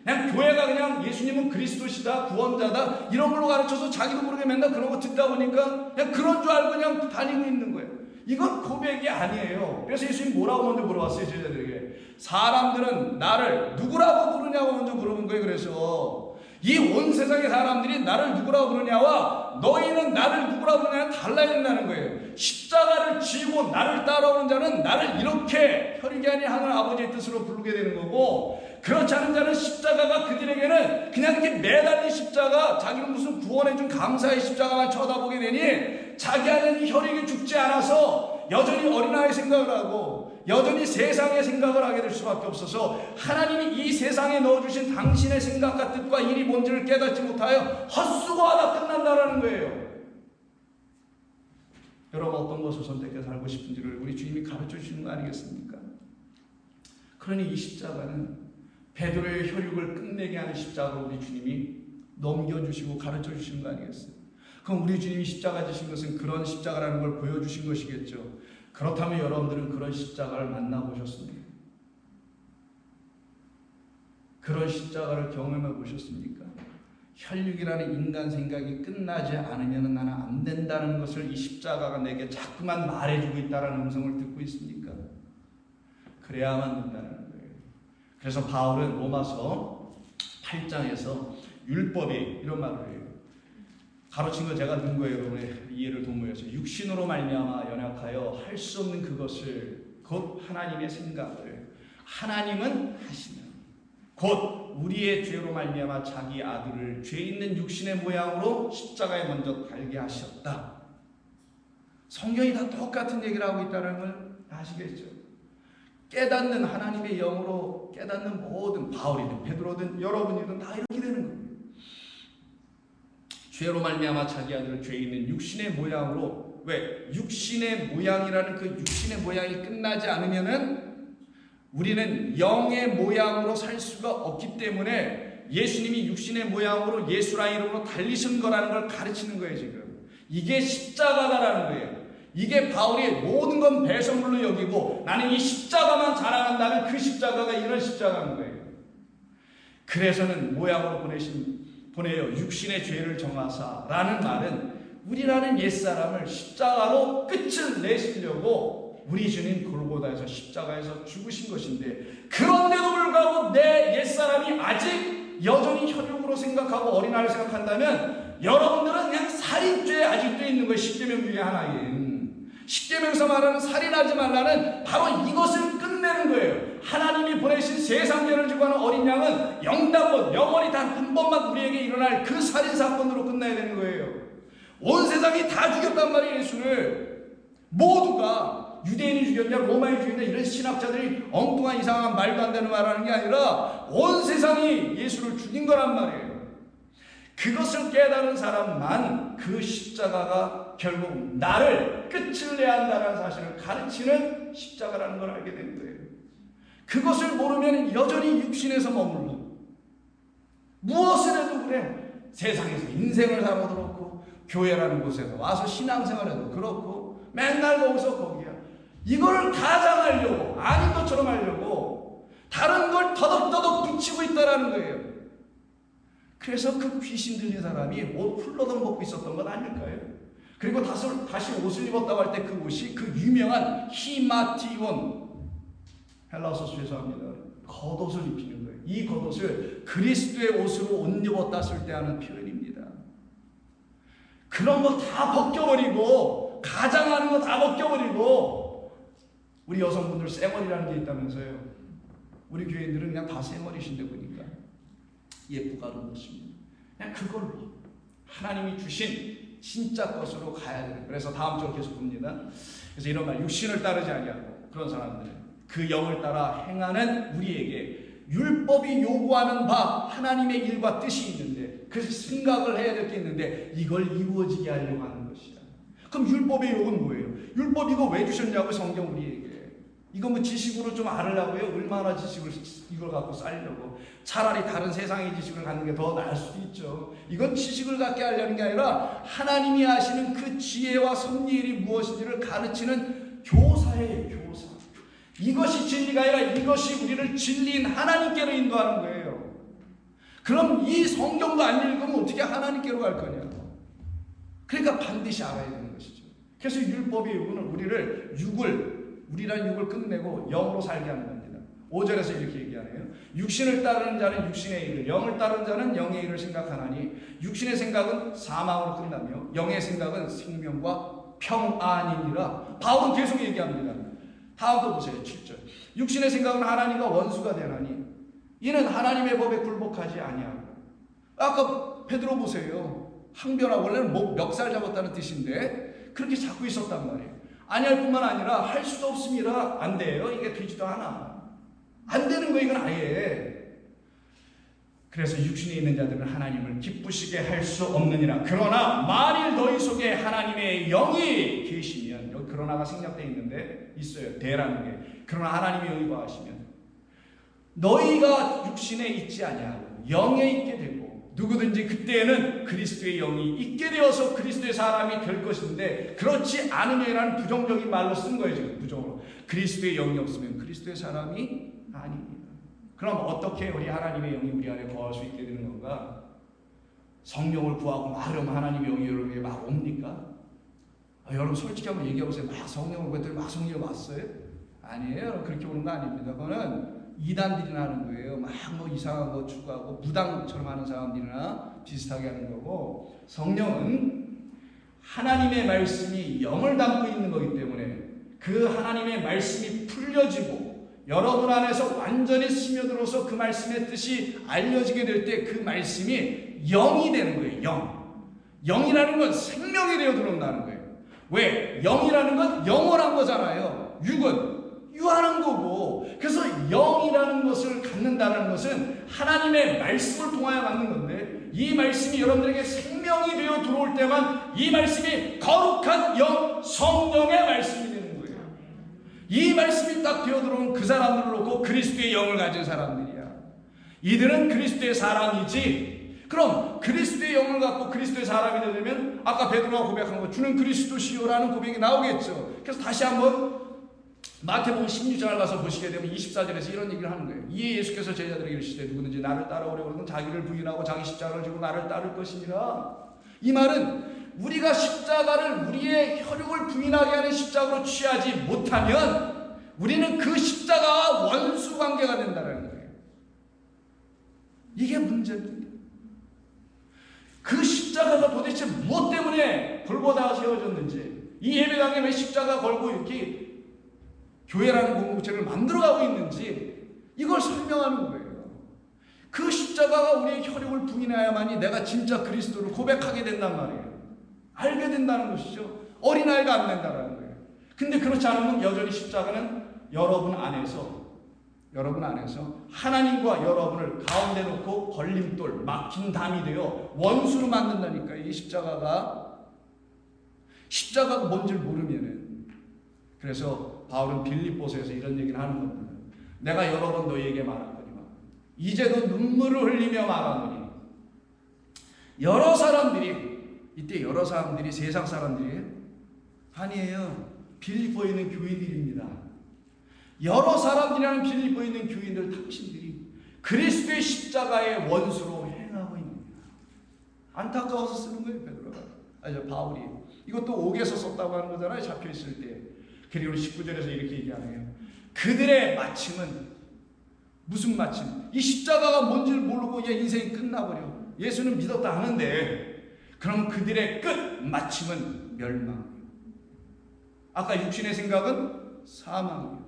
그냥 교회가 그냥 예수님은 그리스도시다, 구원자다 이런 걸로 가르쳐서 자기도 모르게 맨날 그런 거 듣다 보니까 그냥 그런 줄 알고 그냥 다니고 있는 거예요. 이건 고백이 아니에요. 그래서 예수님 뭐라고 먼저 물어봤어요, 제자들에게? 사람들은 나를 누구라고 부르냐고 먼저 물어본 거예요. 그래서 이 온 세상의 사람들이 나를 누구라고 부르냐와 너희는 나를 누구라고 부르냐는 달라야 된다는 거예요. 십자가를 지고 나를 따라오는 자는 나를 이렇게 혈육이 아닌 하늘 아버지의 뜻으로 부르게 되는 거고, 그렇지 않은 자는 십자가가 그들에게는 그냥 이렇게 매달린 십자가, 자기는 무슨 구원해준 감사의 십자가만 쳐다보게 되니 자기 안에는 혈육이 죽지 않아서 여전히 어린아이 생각을 하고 여전히 세상의 생각을 하게 될 수밖에 없어서, 하나님이 이 세상에 넣어주신 당신의 생각과 뜻과 일이 뭔지를 깨닫지 못하여 헛수고하다 끝난다라는 거예요. 여러분 어떤 것을 선택해 살고 싶은지를 우리 주님이 가르쳐 주시는 거 아니겠습니까? 그러니 이 십자가는 베드로의 혈육을 끝내게 하는 십자가로 우리 주님이 넘겨주시고 가르쳐 주시는 거 아니겠어요? 그럼 우리 주님이 십자가 지신 것은 그런 십자가라는 걸 보여주신 것이겠죠. 그렇다면 여러분들은 그런 십자가를 만나보셨습니까? 그런 십자가를 경험해 보셨습니까? 혈육이라는 인간 생각이 끝나지 않으면 나는 안 된다는 것을 이 십자가가 내게 자꾸만 말해주고 있다는 음성을 듣고 있습니까? 그래야만 된다는 거예요. 그래서 바울은 로마서 8장에서 율법이 이런 말을 해요. 가로친 거 제가 넣은 거예요. 여러분의 이해를 도모해서 육신으로 말미암아 연약하여 할 수 없는 그것을 곧 하나님의 생각을 하나님은 하시는 곧 우리의 죄로 말미암아 자기 아들을 죄 있는 육신의 모양으로 십자가에 먼저 달게 하셨다. 성경이 다 똑같은 얘기를 하고 있다는 걸 아시겠죠? 깨닫는 하나님의 영으로 깨닫는 모든 바울이든 베드로든 여러분이든 다 이렇게 되는 거예요. 죄로 말미암아 자기 아들을 죄 있는 육신의 모양으로 왜? 육신의 모양이라는 그 육신의 모양이 끝나지 않으면은 우리는 영의 모양으로 살 수가 없기 때문에 예수님이 육신의 모양으로 예수라 이름으로 달리신 거라는 걸 가르치는 거예요. 지금 이게 십자가다라는 거예요. 이게 바울이 모든 건 배설물로 여기고 나는 이 십자가만 자랑한다는 그 십자가가 이런 십자가인 거예요. 그래서는 모양으로 보내요. 육신의 죄를 정하사라는 말은 우리라는 옛사람을 십자가로 끝을 내시려고 우리 주님 골고다에서 십자가에서 죽으신 것인데 그런데도 불구하고 내 옛사람이 아직 여전히 혈육으로 생각하고 어린아이를 생각한다면 여러분들은 그냥 살인죄에 아직도 있는 거예요. 십계명 중에 하나인 십계명에서 말하는 살인하지 말라는 바로 이것을 끝내는 거예요. 하나님이 보내신 세상죄를 지고 하는 어린 양은 영단번 영원히 단 한 번만 우리에게 일어날 그 살인사건으로 끝나야 되는 거예요. 온 세상이 다 죽였단 말이에요. 예수를 모두가 유대인이 죽였냐 로마인이 죽였냐 이런 신학자들이 엉뚱한 이상한 말도 안 되는 말을 하는 게 아니라 온 세상이 예수를 죽인 거란 말이에요. 그것을 깨달은 사람만 그 십자가가 결국 나를 끝을 내야 한다는 사실을 가르치는 십자가라는 걸 알게 된 거예요. 그것을 모르면 여전히 육신에서 머물러 무엇을 해도 그래. 세상에서 인생을 살아도 그렇고 교회라는 곳에서 와서 신앙생활해도 그렇고 맨날 거기서 거기야. 이걸 가장하려고 아닌 것처럼 하려고 다른 걸 더덕더덕 붙이고 있다라는 거예요. 그래서 그 귀신 들린 사람이 옷 훌러덩 벗고 있었던 건 아닐까요? 그리고 다시 옷을 입었다고 할 때 그 옷이 그 유명한 히마티온 헬라어서 죄송합니다. 겉옷을 입히는 거예요. 이 겉옷을 그리스도의 옷으로 옷 입었다 쓸 때 하는 표현입니다. 그런 거 다 벗겨버리고 가장하는 거 다 벗겨버리고 우리 여성분들 쌩얼이라는 게 있다면서요. 우리 교인들은 그냥 다 쌩얼이신데 보니까 예쁘가 그렇습니다. 그냥 그걸로 하나님이 주신 진짜 것으로 가야 돼요. 그래서 다음 절 계속 봅니다. 그래서 이런 말 육신을 따르지 아니하고 그런 사람들은 그 영을 따라 행하는 우리에게 율법이 요구하는 바 하나님의 일과 뜻이 있는데 그 생각을 해야 될 게 있는데 이걸 이루어지게 하려고 하는 것이야. 그럼 율법의 요구는 뭐예요? 율법 이거 왜 주셨냐고 성경 우리에게. 이거 뭐 지식으로 좀 알으려고요? 얼마나 지식을 이걸 갖고 쌓으려고. 차라리 다른 세상의 지식을 갖는 게 더 나을 수도 있죠. 이건 지식을 갖게 하려는 게 아니라 하나님이 하시는 그 지혜와 섭리일이 무엇인지를 가르치는 교사예요. 교사. 이것이 진리가 아니라 이것이 우리를 진리인 하나님께로 인도하는 거예요. 그럼 이 성경도 안 읽으면 어떻게 하나님께로 갈 거냐. 그러니까 반드시 알아야 되는 것이죠. 그래서 율법의 요구는 우리란 육을 끝내고 영으로 살게 하는 겁니다. 5절에서 이렇게 얘기하네요. 육신을 따르는 자는 육신의 일을, 영을 따르는 자는 영의 일을 생각하나니 육신의 생각은 사망으로 끝나며 영의 생각은 생명과 평안이니라. 바울은 계속 얘기합니다. 다음 또 보세요. 7절. 육신의 생각은 하나님과 원수가 되나니 이는 하나님의 법에 굴복하지 아니하고. 아까 베드로 보세요. 항변하고 원래는 멱살 잡았다는 뜻인데 그렇게 잡고 있었단 말이에요. 아니할 뿐만 아니라 할 수도 없습니다. 안 돼요. 이게 되지도 않아. 안 되는 거 이건 아예. 그래서 육신에 있는 자들은 하나님을 기쁘시게 할 수 없느니라. 그러나 만일 너희 속에 하나님의 영이 계시면, 여기 그러나가 생략되어 있는데 있어요. 대라는 게. 그러나 하나님의 영이 거하시면 너희가 육신에 있지 아니하고 영에 있게 되고 누구든지 그때에는 그리스도의 영이 있게 되어서 그리스도의 사람이 될 것인데 그렇지 않으면이라는 부정적인 말로 쓴 거예요. 지금 부정으로. 그리스도의 영이 없으면 그리스도의 사람이 아닙니다. 그럼 어떻게 우리 하나님의 영이 우리 안에 거할 수 있게 되는 건가? 성령을 구하고 말하면 하나님의 영이 여러분에게 막 옵니까? 여러분 솔직히 한번 얘기해 보세요. 막 성령을 구했더니 막 성령이 왔어요? 아니에요. 그렇게 오는 거 아닙니다. 그거는 이단들이나 하는 거예요. 막 뭐 이상한 거 추구하고 무당처럼 하는 사람들이나 비슷하게 하는 거고, 성령은 하나님의 말씀이 영을 담고 있는 거기 때문에 그 하나님의 말씀이 풀려지고 여러분 안에서 완전히 스며들어서 그 말씀의 뜻이 알려지게 될 때 그 말씀이 영이 되는 거예요. 영이라는 건 생명이 되어 들어온다는 거예요. 왜? 영이라는 건 영원한 거잖아요. 육은 유한한 거고, 그래서 영이라는 것을 갖는다는 것은 하나님의 말씀을 통하여 갖는 건데, 이 말씀이 여러분들에게 생명이 되어 들어올 때만 이 말씀이 거룩한 영, 성령의 말씀이 되는 거예요. 이 말씀이 딱 되어 들어온 그 사람들을 놓고 그리스도의 영을 가진 사람들이야. 이들은 그리스도의 사람이지. 그럼 그리스도의 영을 갖고 그리스도의 사람이 되려면 아까 베드로가 고백한 것, 주는 그리스도시요라는 고백이 나오겠죠. 그래서 다시 한번 마태복음 16장을 가서 보시게 되면 24절에서 이런 얘기를 하는 거예요. 이에 예수께서 제자들에게 이르시되 누구든지 나를 따라오려고 하는 자기를 부인하고 자기 십자가를 지고 나를 따를 것이니라. 이 말은 우리가 십자가를 우리의 혈육을 부인하게 하는 십자가로 취하지 못하면 우리는 그 십자가와 원수 관계가 된다는 거예요. 이게 문제입니다. 그 십자가가 도대체 무엇 때문에 골고다 세워졌는지, 이 예배당에 왜 십자가 걸고 이렇게 교회라는 공동체를 만들어가고 있는지 이걸 설명하는 거예요. 그 십자가가 우리의 혈육을 부인해야만이 내가 진짜 그리스도를 고백하게 된단 말이에요. 알게 된다는 것이죠. 어린아이가 안 된다는 거예요. 근데 그렇지 않으면 여전히 십자가는 여러분 안에서 하나님과 여러분을 가운데 놓고 걸림돌, 막힌 담이 되어 원수로 만든다니까요. 이 십자가가 뭔지를 모르면은. 그래서 바울은 빌립보서에서 이런 얘기를 하는 겁니다. 내가 여러 번 너희에게 말하거니와 이제도 눈물을 흘리며 말하노니, 여러 사람들이 세상 사람들이에요? 아니에요. 빌립보에 있는 교인들입니다. 여러 사람들이라는 빌립보에 있는 교인들, 당신들이 그리스도의 십자가의 원수로 행하고 있느냐. 안타까워서 쓰는 거예요, 베드로가. 바울이. 이것도 옥에서 썼다고 하는 거잖아요, 잡혀있을 때. 그리고 19절에서 이렇게 얘기하네요. 그들의 마침은 무슨 마침? 이 십자가가 뭔지를 모르고 그냥 인생이 끝나버려. 예수는 믿었다 하는데, 그럼 그들의 끝 마침은 멸망. 아까 육신의 생각은 사망이에요.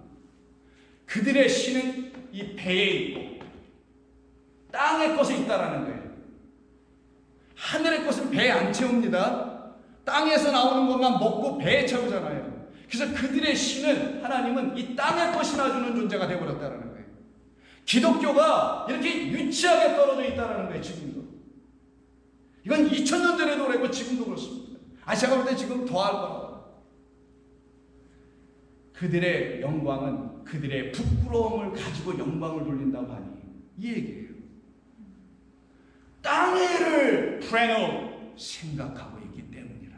그들의 신은 이 배에 있고 땅의 것에 있다라는 거예요. 하늘의 것은 배에 안 채웁니다. 땅에서 나오는 것만 먹고 배에 채우잖아요. 그래서 그들의 신은, 하나님은 이 땅의 것이나 주는 존재가 되어버렸다는 거예요. 기독교가 이렇게 유치하게 떨어져 있다는 거예요, 지금도. 이건 2000년 전에도 그랬고 지금도 그렇습니다. 제가 볼 때 지금 더할 거라고. 그들의 영광은 그들의 부끄러움을 가지고 영광을 돌린다고 하니 이 얘기예요. 땅의 일을 생각하고 있기 때문이라.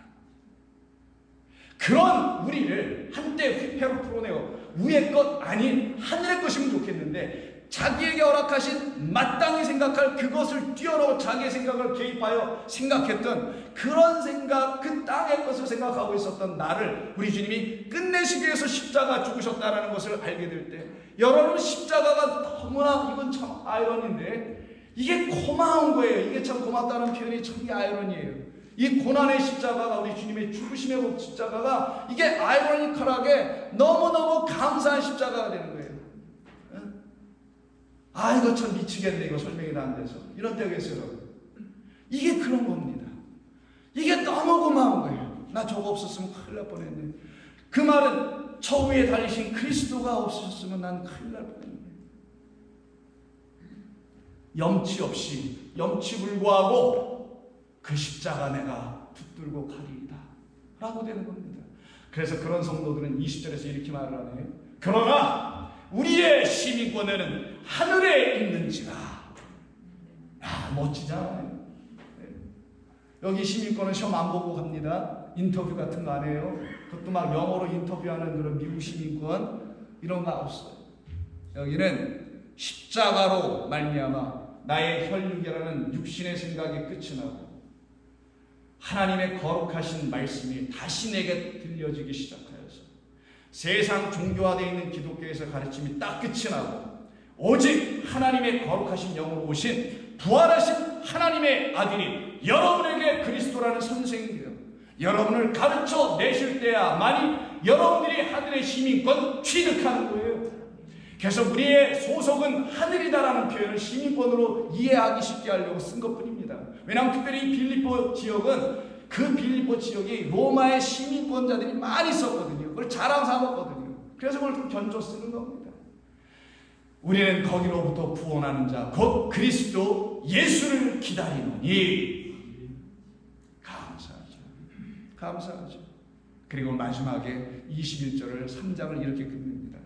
그런 우리를 한때 휘폐로 풀어내어 위의 것 아닌 하늘의 것이면 좋겠는데, 자기에게 허락하신 마땅히 생각할 그것을 뛰어넘어 자기의 생각을 개입하여 생각했던 그런 생각, 그 땅의 것을 생각하고 있었던 나를 우리 주님이 끝내시기 위해서 십자가 죽으셨다는 것을 알게 될 때, 여러분 십자가가 너무나, 이건 참 아이러니인데 이게 고마운 거예요. 이게 참 고맙다는 표현이 참 아이러니예요. 이 고난의 십자가가, 우리 주님의 죽으심의 십자가가 이게 아이러니컬하게 너무너무 감사한 십자가가 되는 거예요. 이거 참 미치겠네. 이거 설명이 다 안 돼서. 이런 때가 있어요. 이게 그런 겁니다. 이게 너무 고마운 거예요. 나 저거 없었으면 큰일 날 뻔했네. 그 말은 저 위에 달리신 그리스도가 없으셨으면 난 큰일 날 뻔했네. 염치 없이, 염치 불구하고 그 십자가 내가 붙들고 가리이다 라고 되는 겁니다. 그래서 그런 성도들은 20절에서 이렇게 말을 하네요. 그러나 우리의 시민권에는 하늘에 있는지라. 멋지잖아요. 여기 시민권은 시험 안 보고 갑니다. 인터뷰 같은 거 안 해요. 그것도 막 영어로 인터뷰하는 그런 미국 시민권 이런 거 없어요. 여기는 십자가로 말미암아 나의 혈육이라는 육신의 생각이 끝이 나고 하나님의 거룩하신 말씀이 다시 내게 들려지기 시작하여서 세상 종교화되어 있는 기독교에서 가르침이 딱 끝이 나고 오직 하나님의 거룩하신 영으로 오신 부활하신 하나님의 아들이 여러분에게 그리스도라는 선생이 되어 여러분을 가르쳐 내실 때야만이 여러분들이 하늘의 시민권 취득하는 거예요. 그래서 우리의 소속은 하늘이다라는 표현을 시민권으로 이해하기 쉽게 하려고 쓴 것뿐입니다. 왜냐하면 특별히 이 빌립보 지역은 그 빌립보 지역이 로마의 시민권자들이 많이 있었거든요. 그걸 자랑 삼았거든요. 그래서 그걸 좀 견조 쓰는 겁니다. 우리는 거기로부터 구원하는 자 곧 그리스도 예수를 기다리노니 감사하죠. 그리고 마지막에 21절을 3장을 이렇게 끝냅니다.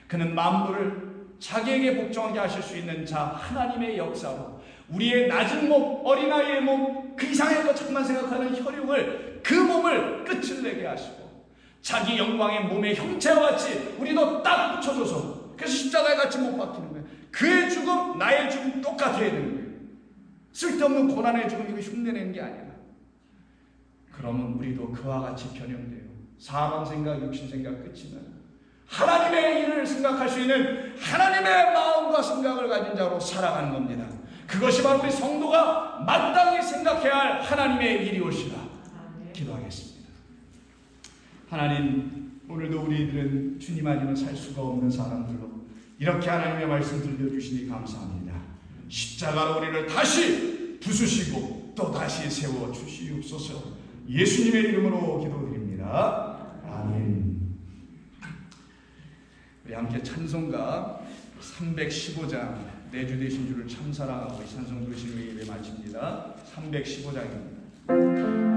그는 만물을 자기에게 복종하게 하실 수 있는 자 하나님의 역사로 우리의 낮은 몸, 어린아이의 몸, 그 이상의 것만 생각하는 혈육을 그 몸을 끝을 내게 하시고 자기 영광의 몸의 형체와 같이 우리도 딱 붙여줘서 그래서 십자가에 같이 못 박히는 거예요. 그의 죽음, 나의 죽음 똑같아야 되는 거예요. 쓸데없는 고난의 죽음 이거 흉내내는 게 아니라 그러면 우리도 그와 같이 변형돼요. 사람 생각, 육신 생각 끝이 나요. 하나님의 일을 생각할 수 있는 하나님의 마음과 생각을 가진 자로 살아가는 겁니다. 그것이 바로 우리 성도가 마땅히 생각해야 할 하나님의 일이 오시라. 기도하겠습니다. 하나님, 오늘도 우리들은 주님 아니면 살 수가 없는 사람들로 이렇게 하나님의 말씀 들려주시니 감사합니다. 십자가로 우리를 다시 부수시고 또 다시 세워 주시옵소서. 예수님의 이름으로 기도드립니다. 아멘. 우리 함께 찬송가 315장 내주 되신 주를 참 사랑하고 이 찬송 부르시는 예배 마칩니다. 315장입니다. 그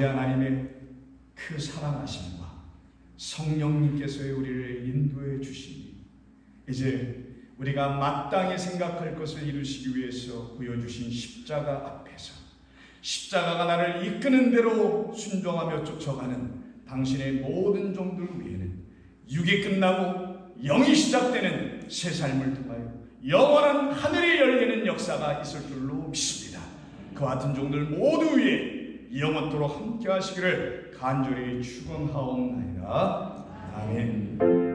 아버지 하나님의 그 사랑하심과 성령님께서의 우리를 인도해 주시니 이제 우리가 마땅히 생각할 것을 이루시기 위해서 보여주신 십자가 앞에서 십자가가 나를 이끄는 대로 순종하며 쫓아가는 당신의 모든 종들 위에는 육이 끝나고 영이 시작되는 새 삶을 통하여 영원한 하늘이 열리는 역사가 있을 줄로 믿습니다. 그와 같은 종들 모두 위에 영원토록 함께 하시기를 간절히 축원하옵나이다. 아멘.